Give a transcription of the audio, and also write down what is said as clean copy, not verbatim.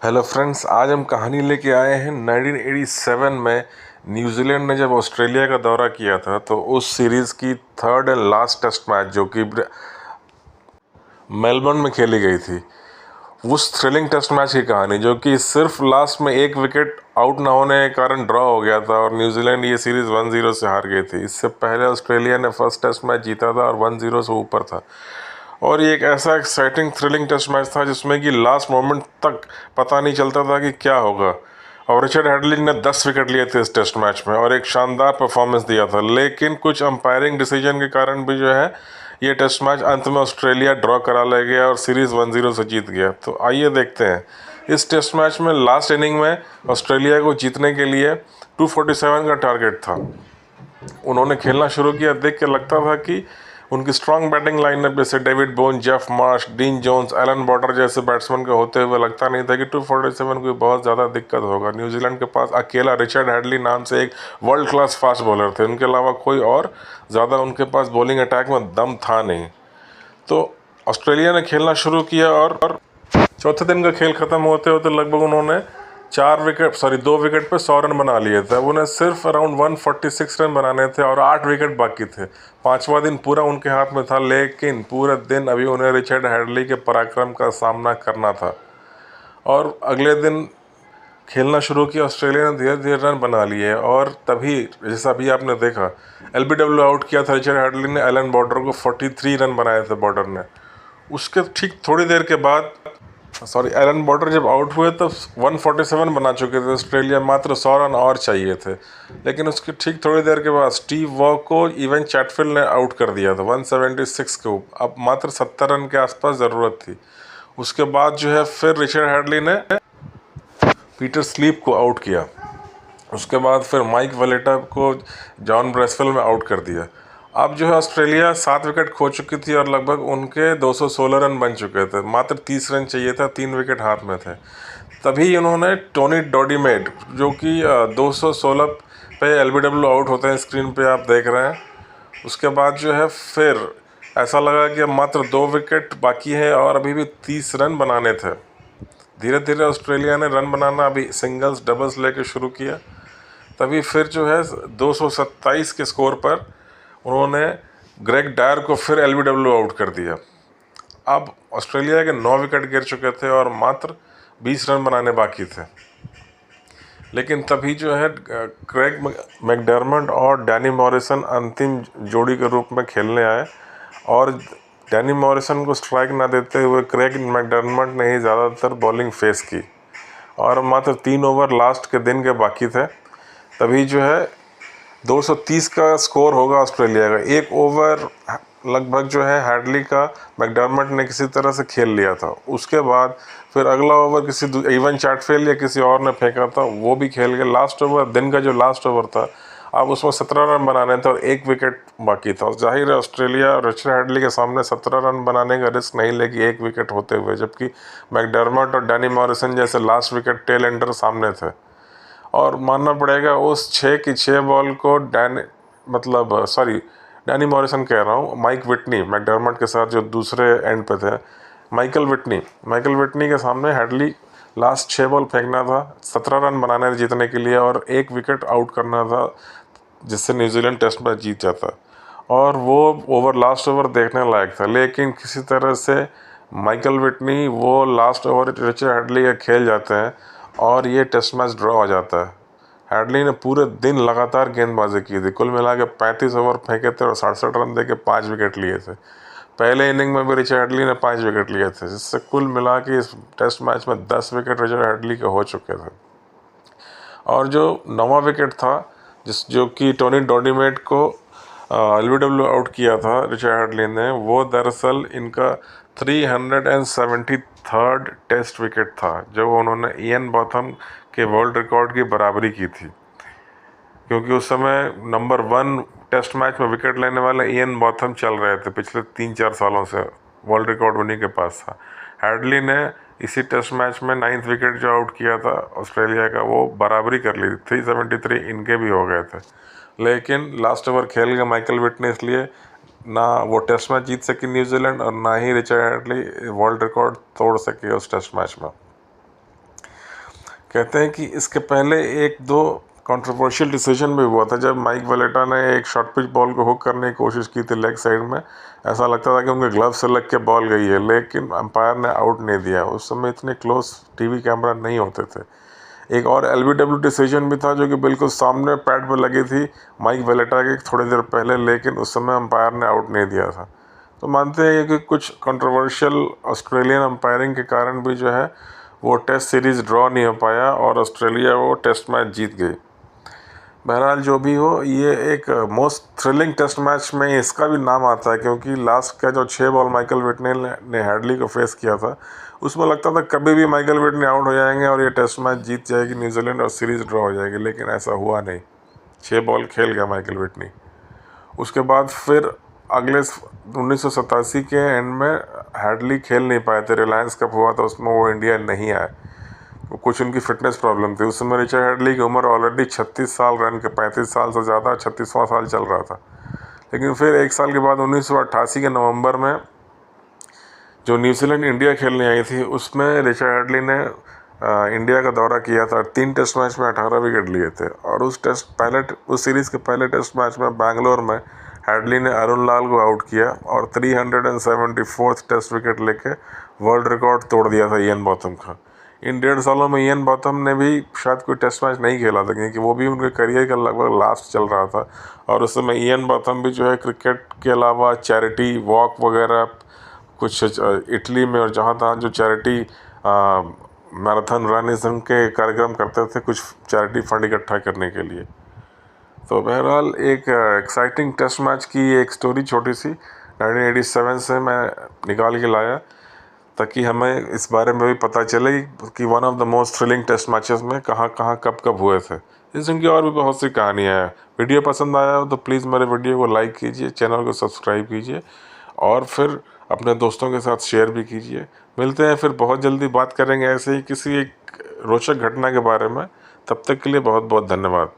Hello friends, आज हम कहानी लेके आए हैं 1987 में न्यूजीलैंड ने जब ऑस्ट्रेलिया का दौरा किया था तो उस सीरीज़ की third and last test match जो कि मेलबर्न में खेली गई थी, उस थ्रिलिंग टेस्ट मैच की कहानी जो कि सिर्फ लास्ट में एक विकेट आउट ना होने के कारण ड्रॉ हो गया था और न्यूजीलैंड ये सीरीज़ 1-0 से हार गई थी। इससे पहले ऑस्ट्रेलिया ने फर्स्ट टेस्ट मैच जीता था और 1-0 से ऊपर था। और ये एक ऐसा एक्साइटिंग थ्रिलिंग टेस्ट मैच था जिसमें कि लास्ट मोमेंट तक पता नहीं चलता था कि क्या होगा। और रिचर्ड हैडली ने 10 विकेट लिए थे इस टेस्ट मैच में और एक शानदार परफॉर्मेंस दिया था, लेकिन कुछ अंपायरिंग डिसीजन के कारण भी जो है ये टेस्ट मैच अंत में ऑस्ट्रेलिया ड्रॉ करा ले गया और सीरीज़ 1-0 से जीत गया। तो आइए देखते हैं इस टेस्ट मैच में लास्ट इनिंग में ऑस्ट्रेलिया को जीतने के लिए 247 का टारगेट था। उन्होंने खेलना शुरू किया, देख के लगता था कि उनकी स्ट्रांग बैटिंग लाइनअप जैसे David Boon, Geoff Marsh, Dean Jones, Allan Border जैसे बैट्समैन के होते हुए लगता नहीं था कि 247 कोई बहुत ज़्यादा दिक्कत होगा। न्यूजीलैंड के पास अकेला रिचर्ड हैडली नाम से एक वर्ल्ड क्लास फास्ट बॉलर थे, उनके अलावा कोई और ज़्यादा उनके पास बॉलिंग अटैक में दम था नहीं। तो ऑस्ट्रेलिया ने खेलना शुरू किया और चौथे दिन का खेल खत्म होते होते लगभग उन्होंने 2 विकेट पे 100 रन बना लिए थे। उन्हें सिर्फ अराउंड 146 रन बनाने थे और 8 विकेट बाकी थे। पांचवा दिन पूरा उनके हाथ में था, लेकिन पूरे दिन अभी उन्हें रिचर्ड हैडली के पराक्रम का सामना करना था। और अगले दिन खेलना शुरू किया ऑस्ट्रेलिया ने, धीरे धीरे रन बना लिए और तभी जैसा अभी आपने देखा एलबीडब्ल्यू आउट किया था रिचर्ड हैडली ने, एलन बॉर्डर को 43 रन बनाए थे बॉर्डर ने। उसके ठीक थोड़ी देर के बाद एलन बॉर्डर जब आउट हुए तो 147 बना चुके थे ऑस्ट्रेलिया, मात्र 100 रन और चाहिए थे। लेकिन उसकी ठीक थोड़ी देर के बाद स्टीव वॉ को इवन चैटफील्ड ने आउट कर दिया था 176 के ऊपर। अब मात्र 70 रन के आसपास ज़रूरत थी। उसके बाद जो है फिर रिचर्ड हैडली ने पीटर स्लीप को आउट किया। उसके बाद फिर माइक वलेटा को जॉन ब्रेसवेल में आउट कर दिया। अब जो है ऑस्ट्रेलिया 7 विकेट खो चुकी थी और लगभग उनके 216 रन बन चुके थे। मात्र 30 रन चाहिए था, 3 विकेट हाथ में थे। तभी उन्होंने टोनी डॉडीमेड, जो कि 216 पे एलबीडब्ल्यू आउट होते हैं, स्क्रीन पे आप देख रहे हैं। उसके बाद जो है फिर ऐसा लगा कि अब मात्र 2 विकेट बाकी है और अभी भी 30 रन बनाने थे। धीरे धीरे ऑस्ट्रेलिया ने रन बनाना अभी सिंगल्स डबल्स लेके शुरू किया। तभी फिर जो है 227 के स्कोर पर उन्होंने ग्रेग डायर को फिर एलबीडब्ल्यू आउट कर दिया। अब ऑस्ट्रेलिया के 9 विकेट गिर चुके थे और मात्र 20 रन बनाने बाकी थे। लेकिन तभी जो है क्रेग मैकडर्मट और डैनी मॉरिसन अंतिम जोड़ी के रूप में खेलने आए और डैनी मॉरिसन को स्ट्राइक ना देते हुए क्रेग मैकडर्मट ने ही ज़्यादातर बॉलिंग फेस की और मात्र 3 ओवर लास्ट के दिन के बाकी थे। तभी जो है 230 का स्कोर होगा ऑस्ट्रेलिया का। एक ओवर लगभग जो है हैडली का मैकडर्मट ने किसी तरह से खेल लिया था। उसके बाद फिर अगला ओवर किसी इवन चैटफील्ड या किसी और ने फेंका था, वो भी खेल गया। लास्ट ओवर, दिन का जो लास्ट ओवर था, अब उसमें 17 रन बनाने थे और 1 विकेट बाकी था। जाहिर है ऑस्ट्रेलिया रिचर्ड हैडली के सामने 17 रन बनाने का रिस्क नहीं लेगी 1 विकेट होते हुए, जबकि मैकडर्मट और डैनी मॉरिसन जैसे लास्ट विकेट टेल एंडर सामने थे। और मानना पड़ेगा उस 6 की 6 बॉल को डैनी मॉरिसन कह रहा हूँ, माइक विटनी मैकडर्मट के साथ जो दूसरे एंड पे थे, माइकल विटनी के सामने हैडली लास्ट 6 बॉल फेंकना था, 17 रन बनाने थे जीतने के लिए और 1 विकेट आउट करना था, जिससे न्यूजीलैंड टेस्ट मैच जीत जाता। और वो लास्ट ओवर देखने लायक था, लेकिन किसी तरह से माइकल विटनी वो लास्ट ओवर रिचर्ड हैडली का खेल जाते हैं और ये टेस्ट मैच ड्रॉ हो जाता है। हैडली ने पूरे दिन लगातार गेंदबाजी की थी, कुल मिला के 35 ओवर फेंके थे और 67 रन दे के 5 विकेट लिए थे। पहले इनिंग में भी रिचर्ड हैडली ने 5 विकेट लिए थे, जिससे कुल मिला के इस टेस्ट मैच में 10 विकेट रिचर्ड हैडली के हो चुके थे। और जो 9वां विकेट था जो कि टोनी डॉडीमेड को एलबीडब्ल्यू आउट किया था रिचर्ड हैडली ने, वो दरअसल इनका 373rd टेस्ट विकेट था, जब उन्होंने इयन बॉथम के वर्ल्ड रिकॉर्ड की बराबरी की थी। क्योंकि उस समय नंबर 1 टेस्ट मैच में विकेट लेने वाले इयन बॉथम चल रहे थे पिछले 3-4 सालों से, वर्ल्ड रिकॉर्ड उन्हीं के पास था। हैडली ने इसी टेस्ट मैच में 9th विकेट जो आउट किया था ऑस्ट्रेलिया का, वो बराबरी कर ली थी, 373 इनके भी हो गए थे। लेकिन लास्ट ओवर खेल गया माइकल विटनी, इसलिए ना वो टेस्ट मैच जीत सकी न्यूजीलैंड और ना ही रिचर्ड हैडली वर्ल्ड रिकॉर्ड तोड़ सके उस टेस्ट मैच में। कहते हैं कि इसके पहले एक दो कंट्रोवर्शियल डिसीजन भी हुआ था जब माइक वेलेटा ने एक शॉर्ट पिच बॉल को हुक करने की कोशिश की थी लेग साइड में। ऐसा लगता था कि उनके ग्लव से लग के बॉल गई है, लेकिन अंपायर ने आउट नहीं दिया। उस समय इतने क्लोज टीवी कैमरा नहीं होते थे। एक और एलबीडब्ल्यू डिसीजन भी था जो कि बिल्कुल सामने पैड पर लगी थी माइक वेलेटा के थोड़ी देर पहले, लेकिन उस समय अंपायर ने आउट नहीं दिया था। तो मानते हैं कि कुछ कंट्रोवर्शियल ऑस्ट्रेलियन अंपायरिंग के कारण भी जो है वो टेस्ट सीरीज़ ड्रॉ नहीं हो पाया और ऑस्ट्रेलिया वो टेस्ट मैच जीत गई। बहरहाल जो भी हो, ये एक मोस्ट थ्रिलिंग टेस्ट मैच में इसका भी नाम आता है, क्योंकि लास्ट का जो 6 बॉल माइकल विटने ने हेडली को फेस किया था, उसमें लगता था कभी भी माइकल विटने आउट हो जाएंगे और ये टेस्ट मैच जीत जाएगी न्यूजीलैंड और सीरीज़ ड्रॉ हो जाएगी, लेकिन ऐसा हुआ नहीं। 6 बॉल खेल गया माइकल विटनी। उसके बाद फिर अगले 1987 के एंड में हेडली खेल नहीं पाए थे। रिलायंस कप हुआ था, उसमें वो इंडिया नहीं आए, कुछ उनकी फिटनेस प्रॉब्लम थी। उस समय रिचर्ड हेडली की उम्र ऑलरेडी 36 साल रन के, 35 साल से ज़्यादा, 36वां साल चल रहा था। लेकिन फिर एक साल के बाद 1988 के नवंबर में जो न्यूजीलैंड इंडिया खेलने आई थी, उसमें रिचर्ड हेडली ने इंडिया का दौरा किया था। 3 टेस्ट मैच में 18 विकेट लिए थे और उस सीरीज़ के पहले टेस्ट मैच में बैंगलोर में हेडली ने अरुण लाल को आउट किया और 374th टेस्ट विकेट लेके वर्ल्ड रिकॉर्ड तोड़ दिया था इयन बॉथम का। इन 1.5 सालों में इयन बॉथम ने भी शायद कोई टेस्ट मैच नहीं खेला था, क्योंकि वो भी उनके करियर का लगभग लास्ट चल रहा था। और उस समय इयन बॉथम भी जो है क्रिकेट के अलावा चैरिटी वॉक वगैरह कुछ इटली में और जहाँ तहाँ जो चैरिटी मैराथन रन इस के कार्यक्रम करते थे, कुछ चैरिटी फंड इकट्ठा करने के लिए। तो बहरहाल एक एक्साइटिंग टेस्ट मैच की एक स्टोरी छोटी सी 1987 से मैं निकाल के लाया, ताकि हमें इस बारे में भी पता चले कि one of the most thrilling test matches में कहाँ कहाँ कब कब हुए थे। इनकी और भी बहुत सी कहानियाँ हैं। वीडियो पसंद आया हो तो प्लीज़ मेरे वीडियो को लाइक कीजिए, चैनल को सब्सक्राइब कीजिए और फिर अपने दोस्तों के साथ शेयर भी कीजिए। मिलते हैं फिर बहुत जल्दी, बात करेंगे ऐसे ही किसी एक रोचक घटना के बारे में। तब तक के लिए बहुत बहुत धन्यवाद।